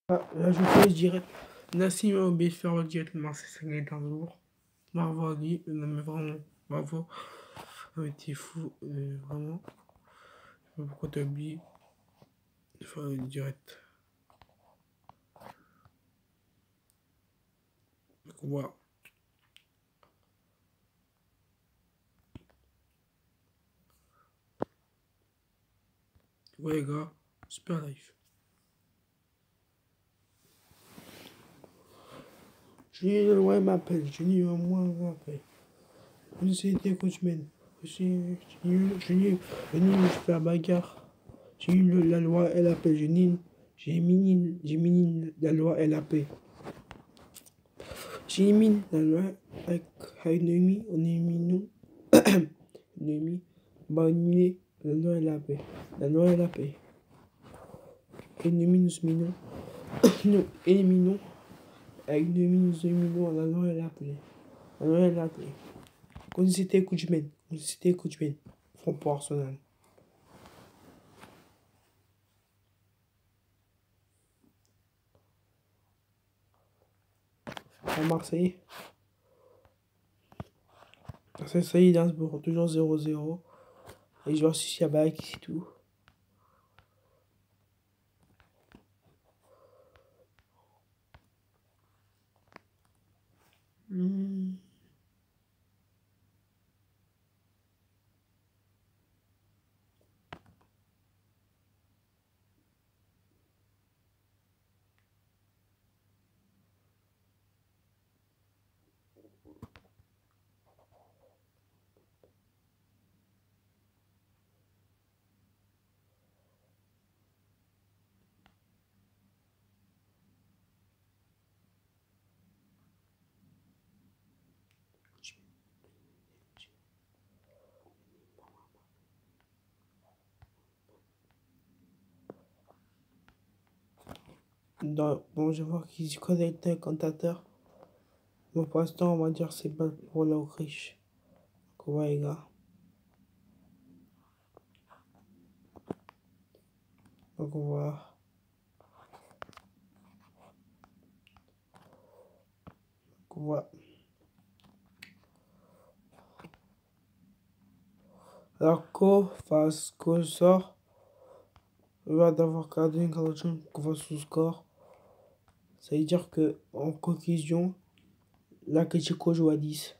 Ah, là, je dirais Nassim a oublié de faire le direct Marseille 5 dans le lourd. Bravo à lui, non mais vraiment, bravo. T'es fou, vraiment. Je sais pas pourquoi t'as oublié de faire le direct. Donc voilà. Ouais les gars, super live. Julie Leloir m'appelle, Julie Leloir m'appelle. C'était Coachman. Julie, je fais la bagarre. Julie la loi, elle appelle Julie. J'ai mis la loi, elle appelle. J'ai mis la loi avec Haïnemi, on est mis nous. Ennemi, Bagné, la loi, elle appelle. La loi, elle appelle. Ennemi, nous minons. Nous éliminons. Avec ennemi, nous éliminons. La loi, elle appelle. La loi, elle appelle. Quand c'était Coachman. Quand c'était Coachman. Front pour Arsenal. À Marseille. Ça y est, Gainsbourg, toujours 0-0. Les joueurs Siabac, c'est tout. Bon, je vois qu'ils se connectent un commentateur. Bon, pour l'instant, on va dire c'est pas pour l'Autriche. Donc, ouais, les gars. Donc, on va. Donc, on va. Alors, Ko sort. On va d'avoir gardé une correction qu'on va sous score. Ça veut dire que, en conclusion, la Ketchiko joue à 10.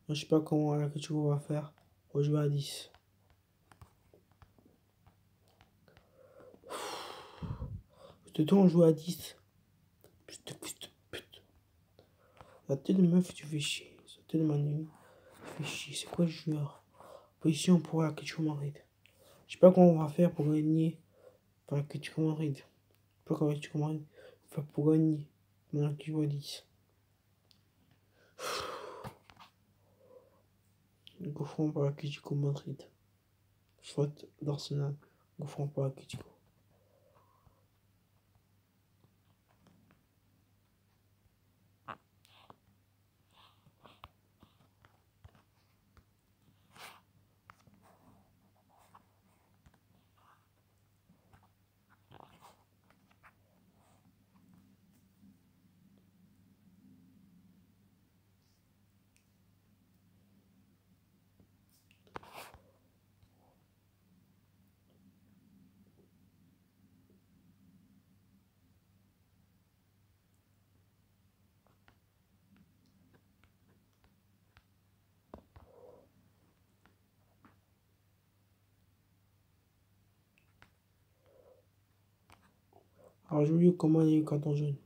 Je sais pas comment la Ketchiko va faire pour jouer à 10. Putain, on joue à 10. Putain. La tête de meuf, tu fais chier. La tête de ma nuit, tu fais chier. C'est quoi le joueur? Position pour la Ketchiko Madrid. Je sais pas comment on va faire pour gagner. Pour la Ketchiko Madrid. Pas comment tu commandes. Enfin, pour gagner. Maintenant que je vois 10. Gouffrons pour la Ketchiko Madrid. Soit d'Arsenal. Gouffrons pour la Ketchiko. Alors, je vous dis comment il y a eu carton jaune.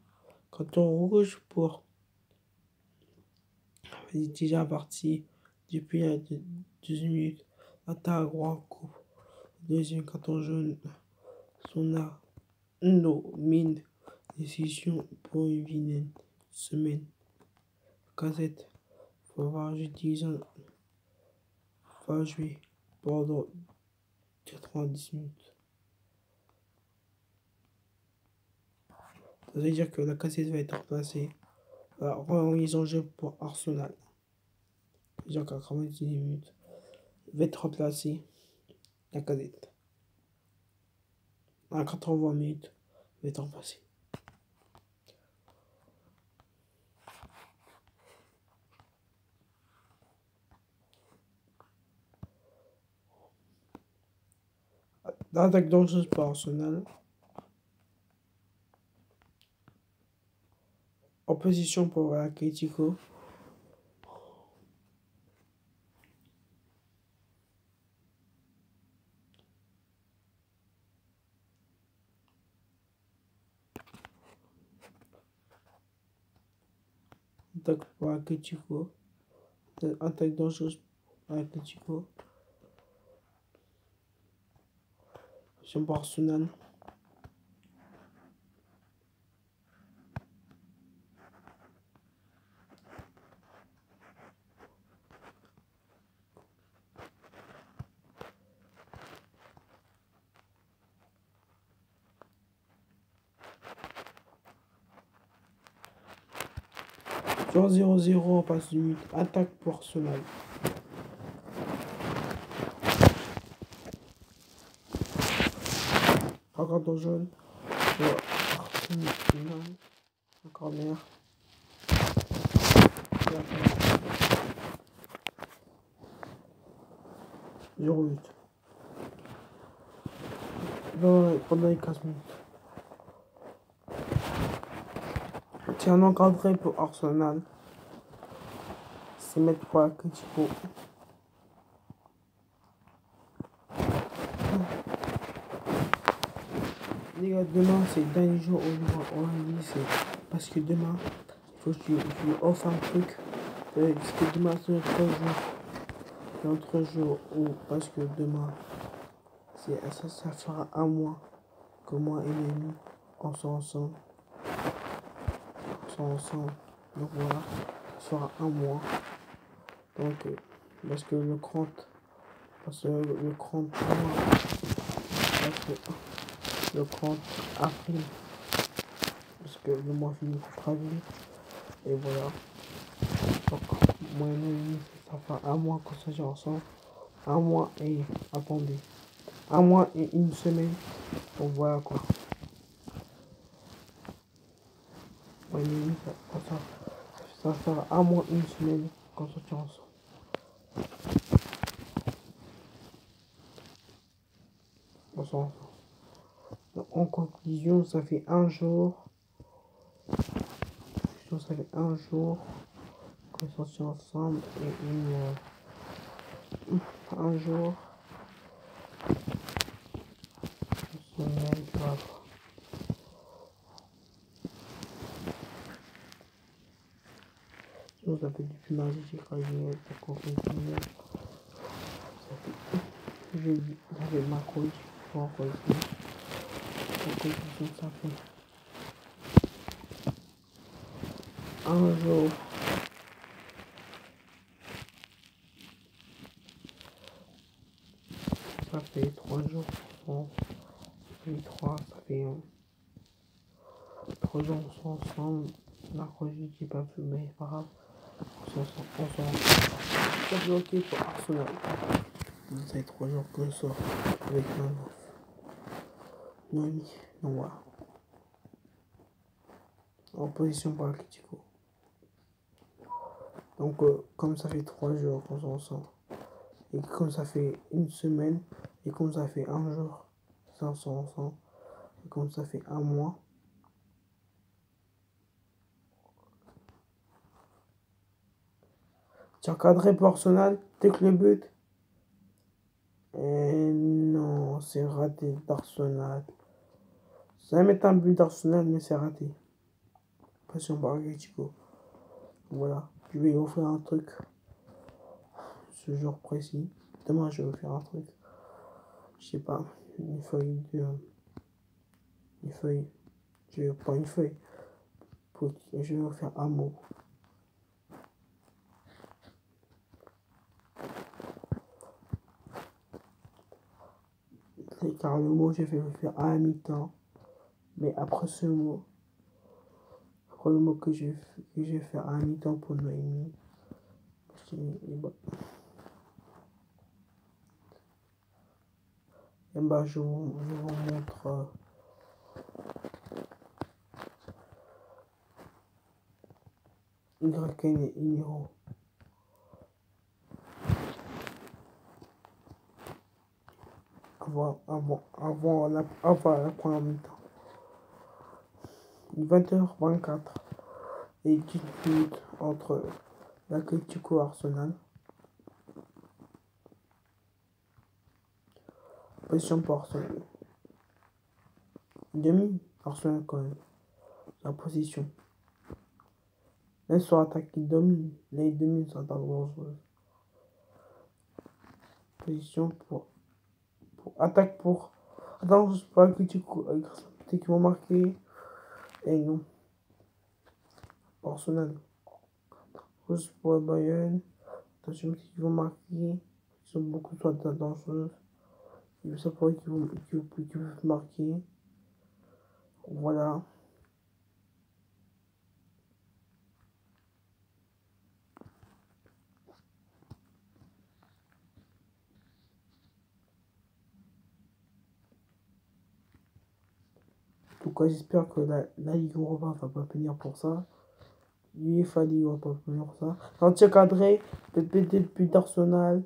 Carton rouge pour. Il est déjà parti depuis 12 minutes. Attaque, roi, coupe. Deuxième carton jaune. Sona. No, mine. Décision pour une vilaine semaine. Casette. Faut avoir joué 10 ans. Faut jouer pendant 90 minutes. Ça veut dire que la cassette va être remplacée. La remise en jeu pour Arsenal. Déjà 90 minutes. Va être remplacée. La cassette. À 80 minutes. Va être remplacée. Attaque dangereuse pour Arsenal. Opposition pour Atletico. Attaque pour Atletico. Attaque dangereuse pour Atletico. Opposition pour Arsenal. Sur 0-0 en passe de minute. Attaque pour Arsenal. Encore dans jaune. Arsenal. Encore meilleur. 0-8. Pendant les 15 minutes. C'est un encadré pour Arsenal. C'est mettre pour Atletico. Les gars, demain c'est le dernier jour où on dit c'est parce que demain il faut que je lui offre un truc. Parce que demain c'est notre jour où parce que demain ça fera un mois que moi et mes amis on sort ensemble. Donc voilà, ça fera un mois. Donc parce que le 30 avril, parce que le mois finit pour avril, et voilà. Donc, moi et mes amis, ça fera un mois qu'on s'agit ensemble. Un mois et, attendez, un mois et une semaine. Donc voilà quoi. Moi et mes amis, ça fera un mois et une semaine qu'on s'agit ensemble. Ensemble. Donc, en conclusion, ça fait un jour. Ça fait un jour qu'on sortit ensemble et un jour, une semaine, voilà. Sinon, ça fait depuis mardi, j'ai travaillé, ça continue. Jeudi, ça fait mercredi, vendredi. En conclusion, ça fait un jour. Ça fait 3 jours. Ça fait 3 jours, on sort ensemble. Mercredi, j'ai pas pu, mais c'est pas grave. On sort ensemble. Ça bloqué pour Arsenal. Ça fait 3 jours que je sors avec ma meuf. Noémie, donc voilà. En position pour Atletico. Donc, comme ça fait 3 jours qu'on sort ensemble. Et comme ça fait une semaine, et comme ça fait un jour, ça sort ensemble, et comme ça fait un mois, tu as cadré pour Arsenal, dès que le but, et non, c'est raté d'Arsenal. Ça va mettre un but d'Arsenal, mais c'est raté. Passion par Atletico. Voilà, je vais offrir un truc, ce jour précis. Demain, je vais faire un truc. Je sais pas, une feuille. Pas une feuille. Je vais faire un mot. Car le mot, je vais le faire à la mi-temps. Mais après le mot que je vais faire à la mi-temps pour Noémie. Et bah, je vous montre. YN et Iniro. avant la première mi-temps. 20h24 et 10 minutes entre l'Atlético et Arsenal. Position pour Arsenal. Demi, Arsenal quand même. La position. Même sur attaque, il domine. Là, il domine sur attaque dangereuse. Position pour attaque pour. Attends, je pas que tu qui vont marquer. Et non. Arsenal. Juste pour le Bayern. Attention, qui vont marquer. Ils ont beaucoup de attaques dangereuses. Et ça pourrait qu'ils vont marquer. Voilà. En tout cas, j'espère que la Ligue Europa va pas venir pour ça. l'UEFA Ligue Europa va pas venir pour ça. Entier cadré, PPT but d'Arsenal.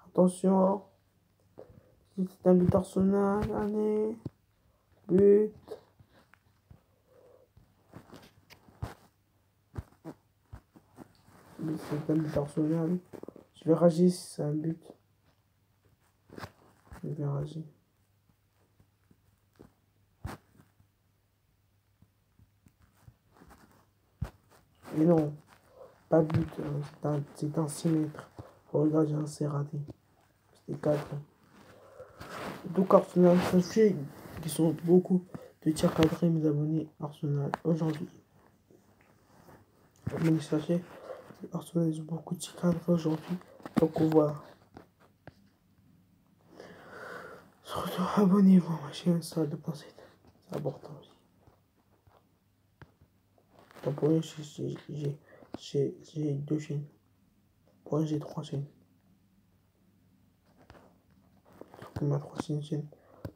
Attention. C'est un but d'Arsenal. Allez. But. C'est un but d'Arsenal. Je vais rager si c'est un but. Je vais rager. Mais non, pas but, c'est un 6 mètres. Regarde, c'est raté. C'était 4. Donc Arsenal, sachez qu'ils sont beaucoup de tirs cadrés, mes abonnés Arsenal aujourd'hui. Mais sachez, Arsenal ils ont beaucoup de tirs cadrés aujourd'hui. Donc on voit. Surtout abonnez-vous à ma chaîne, ça de penser. C'est important aussi. Donc pour moi, j'ai 2 chaînes. Pour moi, j'ai 3 chaînes. Que ma 3e chaîne.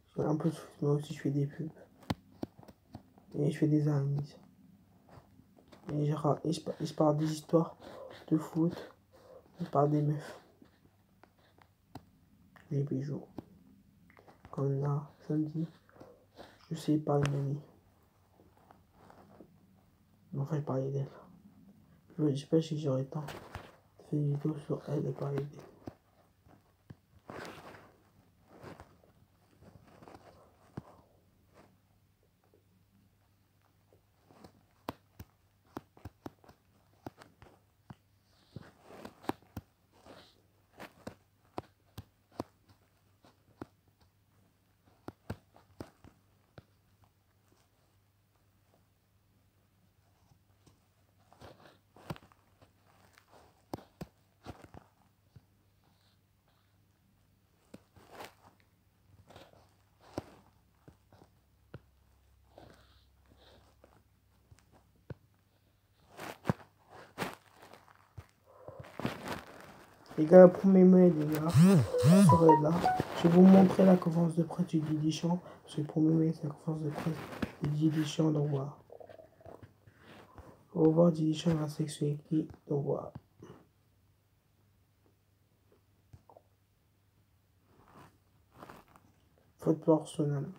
Je fais un peu de foot, mais aussi je fais des pubs. Et je fais des analyses. Et je parle des histoires de foot. Je parle des meufs. Les bijoux. Comme là, samedi, je sais parler d'une amie. Mais enfin, je parlais d'elle. Je sais pas si j'aurai le temps de faire une vidéo sur elle et parler d'elle. Les gars, le 1er mai, les gars, je serai là. Je vais vous montrer la conférence de presse du Didier Deschamps. Parce que le 1er mai, c'est la conférence de presse du Didier Deschamps. Donc voilà. On va voir Didier Deschamps va sélectionner qui. Donc voilà. Faute pour Arsenal.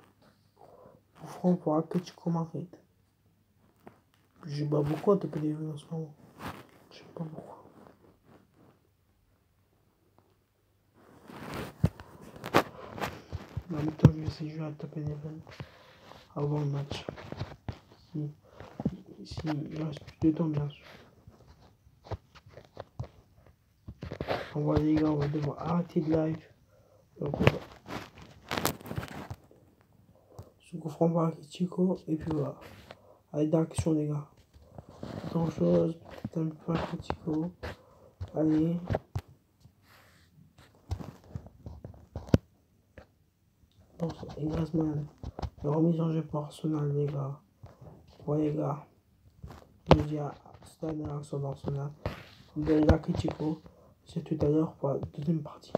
Pour Franck, pour Atletico Madrid. Je bats beaucoup à taper les vues en ce moment. Je sais pas pourquoi. En même temps, je vais essayer de jouer à taper les vues avant le match. Si il reste plus de temps, bien sûr. On va les gars, on va devoir arrêter de live. Donc on va. Je vous comprends pas Atletico et puis voilà. Allez, d'action les gars. Autre chose, peut-être un peu Atletico. Allez. Et Griezmann. La remise en jeu pour Arsenal les gars. Ouais les gars. Je vous dis à cette année sur Arsenal. Vous allez l'Atletico. C'est tout à l'heure pour la deuxième partie.